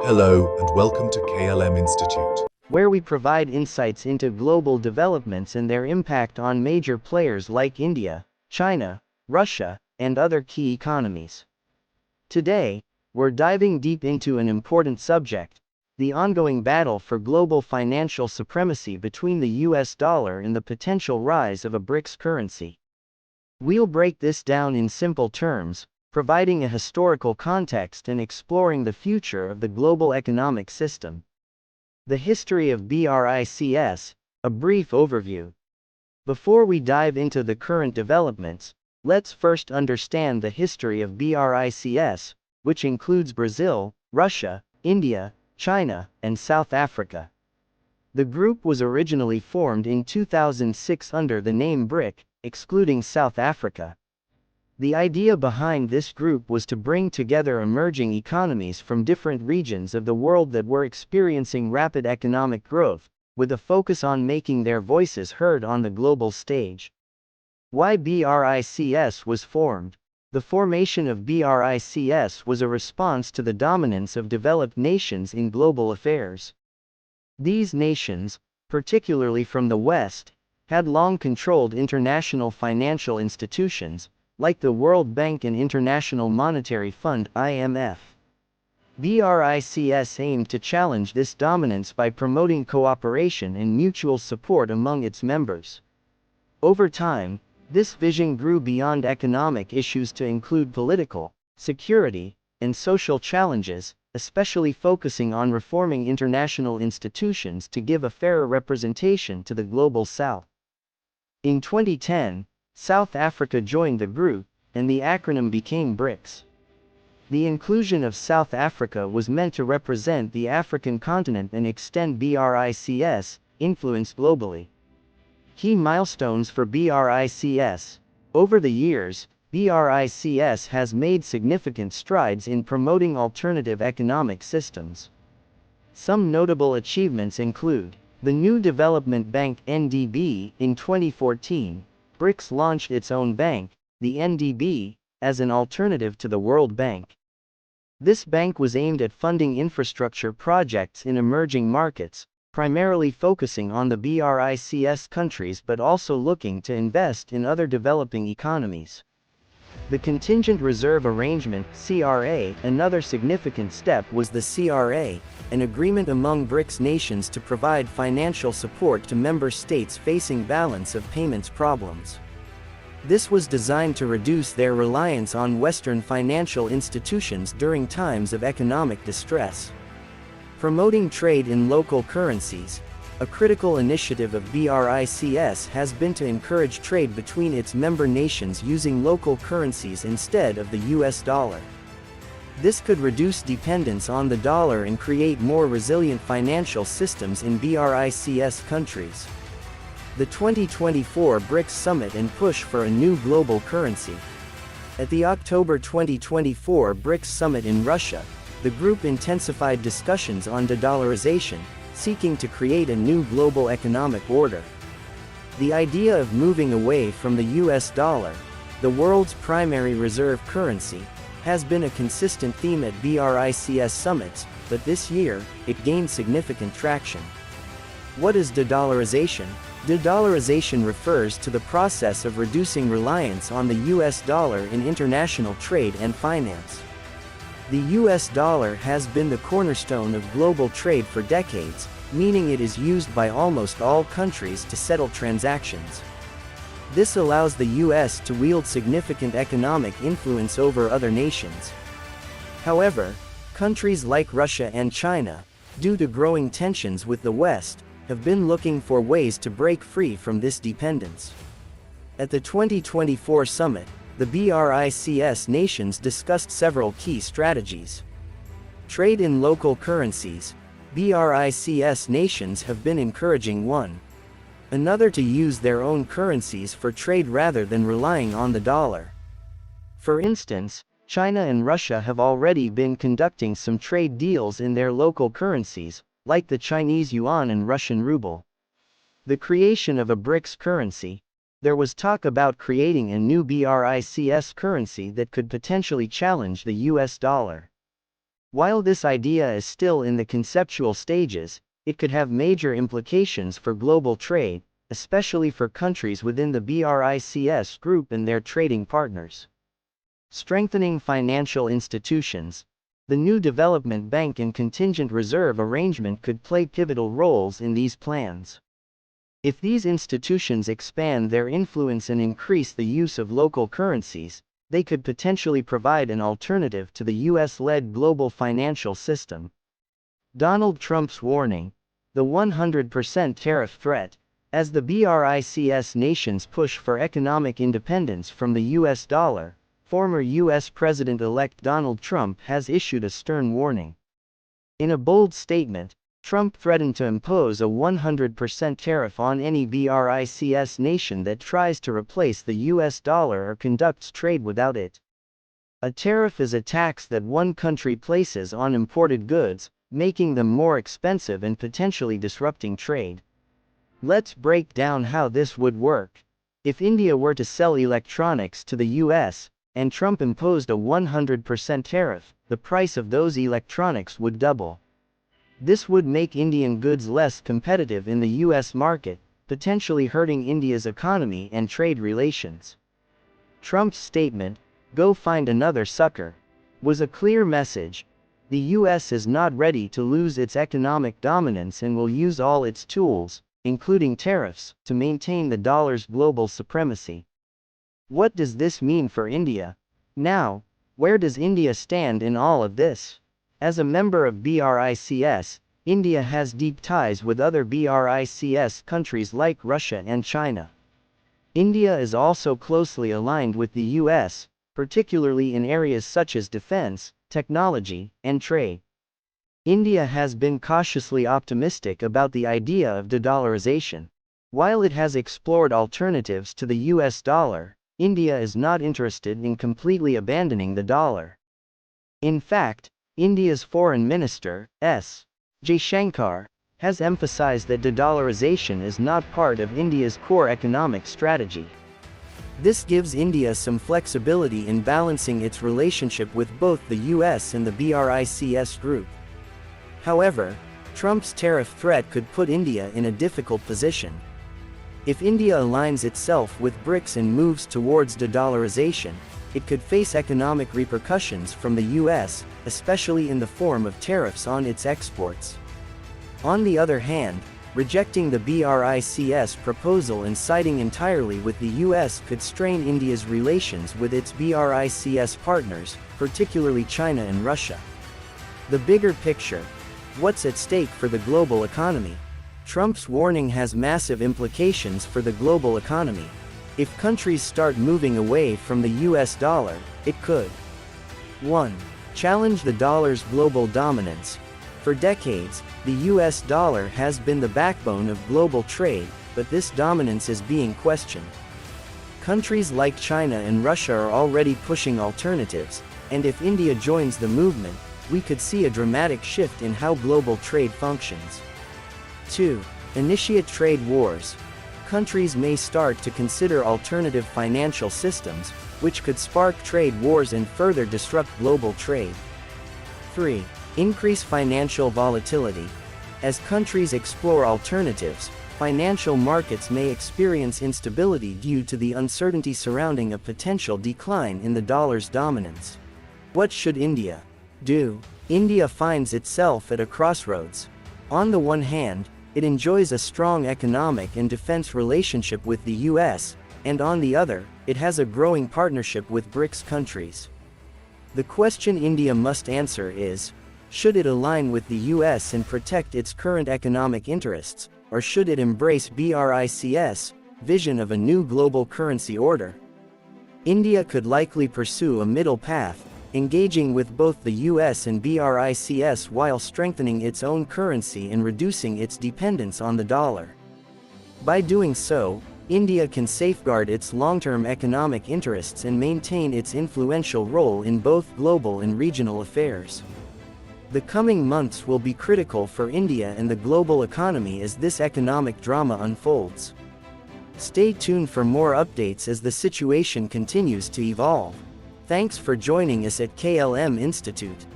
Hello and welcome to KLM Institute, where we provide insights into global developments and their impact on major players like India, China, Russia, and other key economies. Today, we're diving deep into an important subject: the ongoing battle for global financial supremacy between the US dollar and the potential rise of a BRICS currency. We'll break this down in simple terms, providing a historical context and exploring the future of the global economic system. The history of BRICS, a brief overview. Before we dive into the current developments, let's first understand the history of BRICS, which includes Brazil, Russia, India, China, and South Africa. The group was originally formed in 2006 under the name BRIC, excluding South Africa. The idea behind this group was to bring together emerging economies from different regions of the world that were experiencing rapid economic growth, with a focus on making their voices heard on the global stage. Why BRICS was formed? The formation of BRICS was a response to the dominance of developed nations in global affairs. These nations, particularly from the West, had long controlled international financial institutions, like the World Bank and International Monetary Fund (IMF). BRICS aimed to challenge this dominance by promoting cooperation and mutual support among its members. Over time, this vision grew beyond economic issues to include political, security, and social challenges, especially focusing on reforming international institutions to give a fairer representation to the global South. In 2010, South Africa joined the group, and the acronym became BRICS. The inclusion of South Africa was meant to represent the African continent and extend BRICS' influence globally. Key milestones for BRICS. Over the years, BRICS has made significant strides in promoting alternative economic systems. Some notable achievements include the New Development Bank (NDB) in 2014. BRICS launched its own bank, the NDB, as an alternative to the World Bank. This bank was aimed at funding infrastructure projects in emerging markets, primarily focusing on the BRICS countries but also looking to invest in other developing economies. The Contingent Reserve Arrangement (CRA). Another significant step was the CRA, an agreement among BRICS nations to provide financial support to member states facing balance of payments problems. This was designed to reduce their reliance on Western financial institutions during times of economic distress. Promoting trade in local currencies. A critical initiative of BRICS has been to encourage trade between its member nations using local currencies instead of the US dollar. This could reduce dependence on the dollar and create more resilient financial systems in BRICS countries. The 2024 BRICS Summit and push for a new global currency. At the October 2024 BRICS Summit in Russia, the group intensified discussions on de-dollarization, seeking to create a new global economic order. The idea of moving away from the US dollar, the world's primary reserve currency, has been a consistent theme at BRICS summits, but this year, it gained significant traction. What is de-dollarization? De-dollarization refers to the process of reducing reliance on the US dollar in international trade and finance. The US dollar has been the cornerstone of global trade for decades, meaning it is used by almost all countries to settle transactions. This allows the US to wield significant economic influence over other nations. However, countries like Russia and China, due to growing tensions with the West, have been looking for ways to break free from this dependence. At the 2024 summit, the BRICS nations discussed several key strategies. Trade in local currencies. BRICS nations have been encouraging one another to use their own currencies for trade rather than relying on the dollar. For instance, China and Russia have already been conducting some trade deals in their local currencies, like the Chinese yuan and Russian ruble. The creation of a BRICS currency. There was talk about creating a new BRICS currency that could potentially challenge the US dollar. While this idea is still in the conceptual stages, it could have major implications for global trade, especially for countries within the BRICS group and their trading partners. Strengthening financial institutions. The new development bank and contingent reserve arrangement could play pivotal roles in these plans. If these institutions expand their influence and increase the use of local currencies, they could potentially provide an alternative to the US-led global financial system. Donald Trump's warning. The 100% tariff threat. As the BRICS nations push for economic independence from the US dollar, former US President-elect Donald Trump has issued a stern warning. In a bold statement, Trump threatened to impose a 100% tariff on any BRICS nation that tries to replace the US dollar or conducts trade without it. A tariff is a tax that one country places on imported goods, making them more expensive and potentially disrupting trade. Let's break down how this would work. If India were to sell electronics to the US, and Trump imposed a 100% tariff, the price of those electronics would double. This would make Indian goods less competitive in the US market, potentially hurting India's economy and trade relations. Trump's statement, "Go find another sucker," was a clear message. The US is not ready to lose its economic dominance and will use all its tools, including tariffs, to maintain the dollar's global supremacy. What does this mean for India? Now, where does India stand in all of this? As a member of BRICS, India has deep ties with other BRICS countries like Russia and China. India is also closely aligned with the US, particularly in areas such as defense, technology, and trade. India has been cautiously optimistic about the idea of de-dollarization. While it has explored alternatives to the US dollar, India is not interested in completely abandoning the dollar. In fact, India's Foreign Minister, S. Jaishankar, has emphasized that de-dollarization is not part of India's core economic strategy. This gives India some flexibility in balancing its relationship with both the US and the BRICS group. However, Trump's tariff threat could put India in a difficult position. If India aligns itself with BRICS and moves towards de-dollarization, it could face economic repercussions from the US, especially in the form of tariffs on its exports. On the other hand, rejecting the BRICS proposal and siding entirely with the US could strain India's relations with its BRICS partners, particularly China and Russia. The bigger picture. What's at stake for the global economy? Trump's warning has massive implications for the global economy. If countries start moving away from the US dollar, it could 1. Challenge the dollar's global dominance. For decades, the US dollar has been the backbone of global trade, but this dominance is being questioned. Countries like China and Russia are already pushing alternatives, and if India joins the movement, we could see a dramatic shift in how global trade functions. 2. Initiate trade wars. Countries may start to consider alternative financial systems, which could spark trade wars and further disrupt global trade. 3. Increase financial volatility. As countries explore alternatives, financial markets may experience instability due to the uncertainty surrounding a potential decline in the dollar's dominance. What should India do? India finds itself at a crossroads. On the one hand, it enjoys a strong economic and defense relationship with the US, and on the other, it has a growing partnership with BRICS countries. The question India must answer is, should it align with the US and protect its current economic interests, or should it embrace BRICS' vision of a new global currency order? India could likely pursue a middle path, engaging with both the US and BRICS while strengthening its own currency and reducing its dependence on the dollar. By doing so, India can safeguard its long-term economic interests and maintain its influential role in both global and regional affairs. The coming months will be critical for India and the global economy as this economic drama unfolds. Stay tuned for more updates as the situation continues to evolve. Thanks for joining us at KLM Institute.